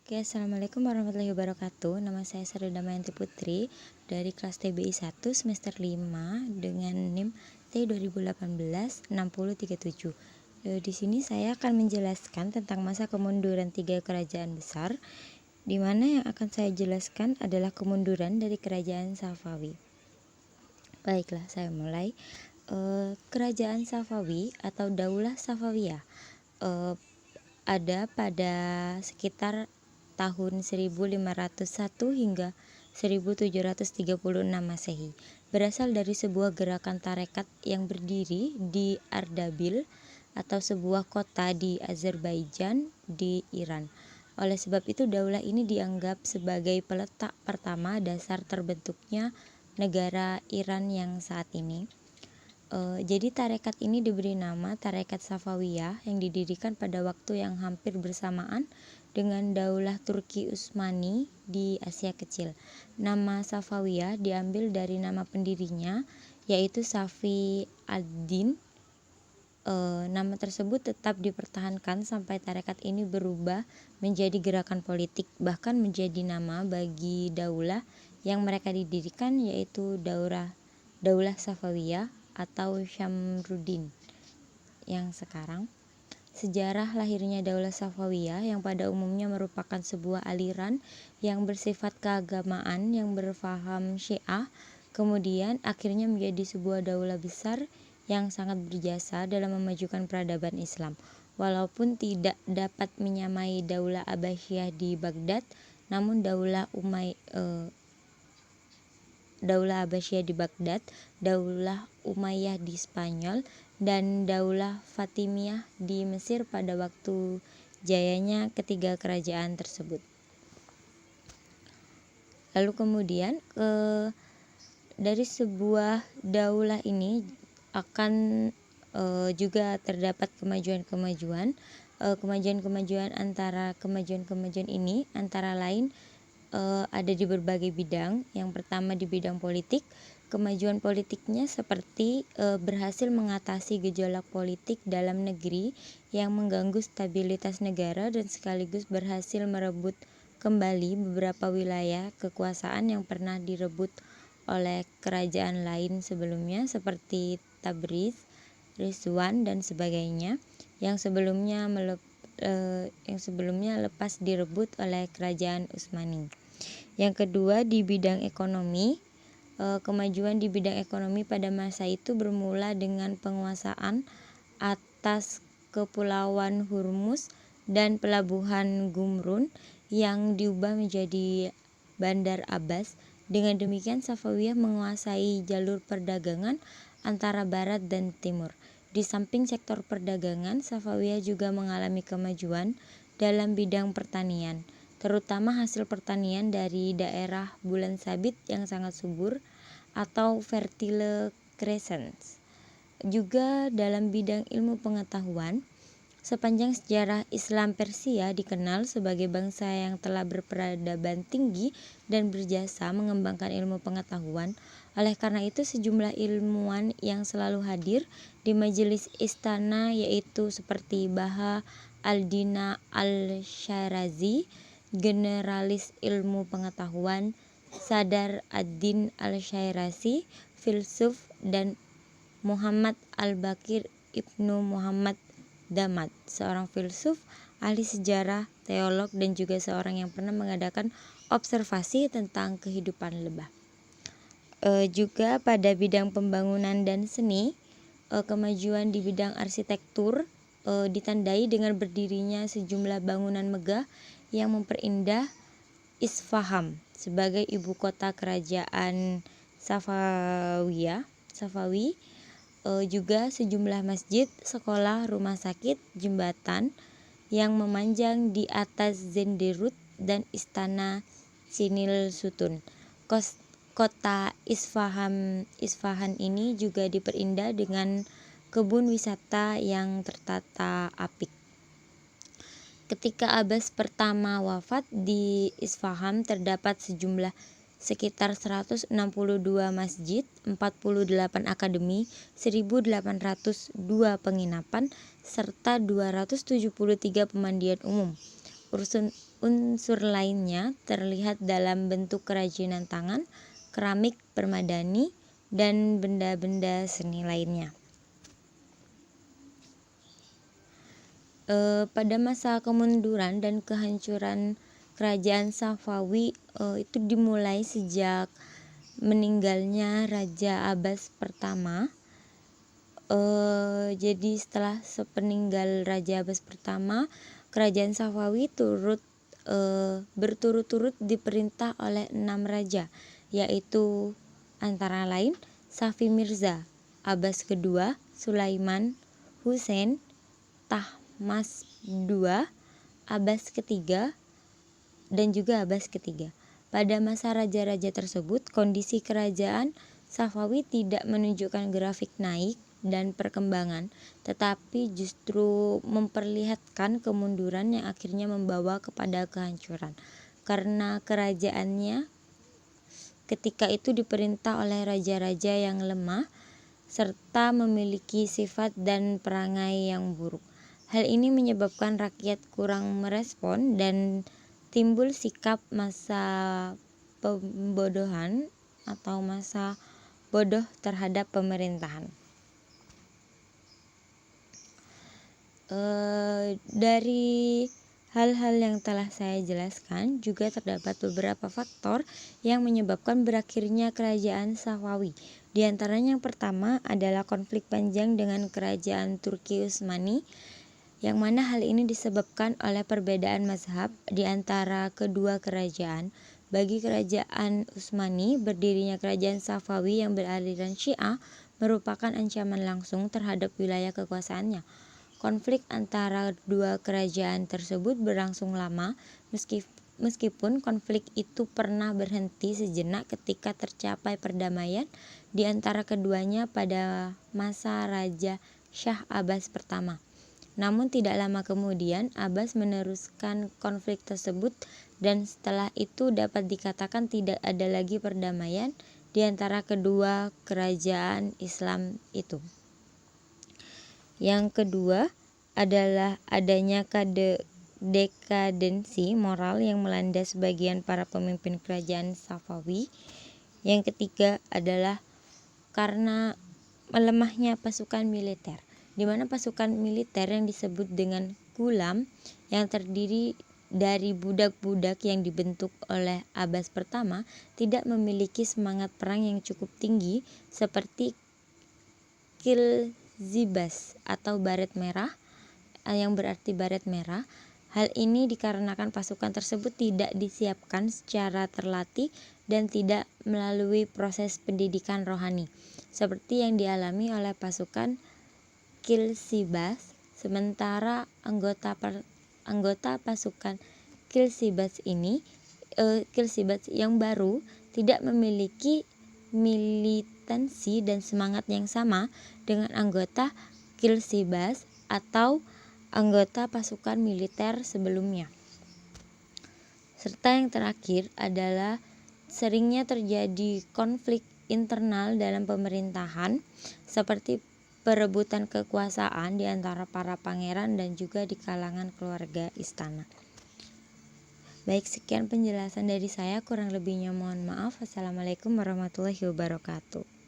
Oke, assalamualaikum warahmatullahi wabarakatuh. Nama saya Sari Damayanti Putri dari kelas TBI 1 semester 5 dengan NIM T2018-6037. Di sini saya akan menjelaskan tentang masa kemunduran 3 kerajaan besar, di mana yang akan saya jelaskan adalah kemunduran dari kerajaan Safawi. Baiklah, saya mulai. Kerajaan Safawi atau Daulah Safawiyah ada pada sekitar tahun 1501 hingga 1736 Masehi. Berasal dari sebuah gerakan tarekat yang berdiri di Ardabil atau sebuah kota di Azerbaijan di Iran. Oleh sebab itu daulah ini dianggap sebagai peletak pertama dasar terbentuknya negara Iran yang saat ini. Jadi tarekat ini diberi nama Tarekat Safawiyah yang didirikan pada waktu yang hampir bersamaan dengan Daulah Turki Utsmani di Asia Kecil. Nama Safawiyah diambil dari nama pendirinya, yaitu Safi ad-Din. Nama tersebut tetap dipertahankan sampai tarekat ini berubah menjadi gerakan politik, bahkan menjadi nama bagi daulah yang mereka didirikan, yaitu Daulah Safawiyah atau Syamruddin yang sekarang. Sejarah lahirnya Daulah Safawiyah yang pada umumnya merupakan sebuah aliran yang bersifat keagamaan yang berfaham Syiah, kemudian akhirnya menjadi sebuah daulah besar yang sangat berjasa dalam memajukan peradaban Islam. Walaupun tidak dapat menyamai Daulah Abbasiyah di Baghdad, namun Daulah Abbasiyah di Baghdad, Daulah Umayyah di Spanyol, dan Daulah Fatimiyah di Mesir pada waktu jayanya ketiga kerajaan tersebut. Lalu kemudian dari sebuah daulah ini akan juga terdapat kemajuan-kemajuan ini antara lain ada di berbagai bidang. Yang pertama di bidang politik, kemajuan politiknya seperti berhasil mengatasi gejolak politik dalam negeri yang mengganggu stabilitas negara dan sekaligus berhasil merebut kembali beberapa wilayah kekuasaan yang pernah direbut oleh kerajaan lain sebelumnya seperti Tabriz, Rizwan dan sebagainya yang sebelumnya lepas direbut oleh kerajaan Utsmani. Yang kedua di bidang ekonomi, kemajuan di bidang ekonomi pada masa itu bermula dengan penguasaan atas Kepulauan Hormuz dan pelabuhan Gumrun yang diubah menjadi Bandar Abbas. Dengan demikian Safawiyah menguasai jalur perdagangan antara barat dan timur. Di samping sektor perdagangan, Safawiyah juga mengalami kemajuan dalam bidang pertanian, terutama hasil pertanian dari daerah bulan sabit yang sangat subur atau fertile crescents. Juga dalam bidang ilmu pengetahuan, sepanjang sejarah Islam Persia dikenal sebagai bangsa yang telah berperadaban tinggi dan berjasa mengembangkan ilmu pengetahuan. Oleh karena itu sejumlah ilmuwan yang selalu hadir di majelis istana yaitu seperti Baha al-Dina al-Syarazi, generalis ilmu pengetahuan, Sadar ad-Din al-Syarazi, filsuf, dan Muhammad al-Bakir ibnu Muhammad Damad, seorang filsuf, ahli sejarah, teolog, dan juga seorang yang pernah mengadakan observasi tentang kehidupan lebah. Juga pada bidang pembangunan dan seni, kemajuan di bidang arsitektur ditandai dengan berdirinya sejumlah bangunan megah yang memperindah Isfahan sebagai ibu kota kerajaan Safawi, juga sejumlah masjid, sekolah, rumah sakit, jembatan yang memanjang di atas Zenderut dan istana Sinil Sutun. Kota Isfahan ini juga diperindah dengan kebun wisata yang tertata apik. Ketika Abbas pertama wafat, di Isfahan terdapat sekitar 162 masjid, 48 akademi, 1.802 penginapan, serta 273 pemandian umum. Unsur lainnya terlihat dalam bentuk kerajinan tangan, keramik permadani, dan benda-benda seni lainnya. Pada masa kemunduran dan kehancuran kerajaan Safawi itu dimulai sejak meninggalnya Raja Abbas pertama. Jadi setelah sepeninggal Raja Abbas pertama, kerajaan Safawi berturut-turut diperintah oleh 6 raja, yaitu antara lain Safi Mirza, Abbas kedua, Sulaiman, Hussein, Tahmas II, Abbas ketiga, dan juga Abbas ketiga. Pada masa raja-raja tersebut, kondisi kerajaan Safawi tidak menunjukkan grafik naik dan perkembangan, tetapi justru memperlihatkan kemunduran yang akhirnya membawa kepada kehancuran. Karena kerajaannya ketika itu diperintah oleh raja-raja yang lemah serta memiliki sifat dan perangai yang buruk. Hal ini menyebabkan rakyat kurang merespon dan timbul sikap masa pembodohan atau masa bodoh terhadap pemerintahan. Dari hal-hal yang telah saya jelaskan juga terdapat beberapa faktor yang menyebabkan berakhirnya kerajaan Safawi. Di antaranya yang pertama adalah konflik panjang dengan kerajaan Turki Utsmani, yang mana hal ini disebabkan oleh perbedaan mazhab di antara kedua kerajaan. Bagi kerajaan Utsmani, berdirinya kerajaan Safawi yang beraliran Syiah merupakan ancaman langsung terhadap wilayah kekuasaannya. Konflik antara dua kerajaan tersebut berlangsung lama, meskipun konflik itu pernah berhenti sejenak ketika tercapai perdamaian di antara keduanya pada masa Raja Shah Abbas pertama. Namun tidak lama kemudian Abbas meneruskan konflik tersebut, dan setelah itu dapat dikatakan tidak ada lagi perdamaian di antara kedua kerajaan Islam itu. Yang kedua adalah adanya dekadensi moral yang melanda sebagian para pemimpin kerajaan Safawi. Yang ketiga adalah karena melemahnya pasukan militer, di mana pasukan militer yang disebut dengan gulam yang terdiri dari budak-budak yang dibentuk oleh Abbas pertama tidak memiliki semangat perang yang cukup tinggi seperti Kilzibas atau baret merah, yang berarti baret merah. Hal ini dikarenakan pasukan tersebut tidak disiapkan secara terlatih dan tidak melalui proses pendidikan rohani seperti yang dialami oleh pasukan Kilzibas. Sementara anggota pasukan Kilzibas yang baru tidak memiliki militansi dan semangat yang sama dengan anggota Kilzibas atau anggota pasukan militer sebelumnya. Serta yang terakhir adalah seringnya terjadi konflik internal dalam pemerintahan seperti perebutan kekuasaan di antara para pangeran dan juga di kalangan keluarga istana. Baik, sekian penjelasan dari saya, kurang lebihnya mohon maaf. Wassalamualaikum warahmatullahi wabarakatuh.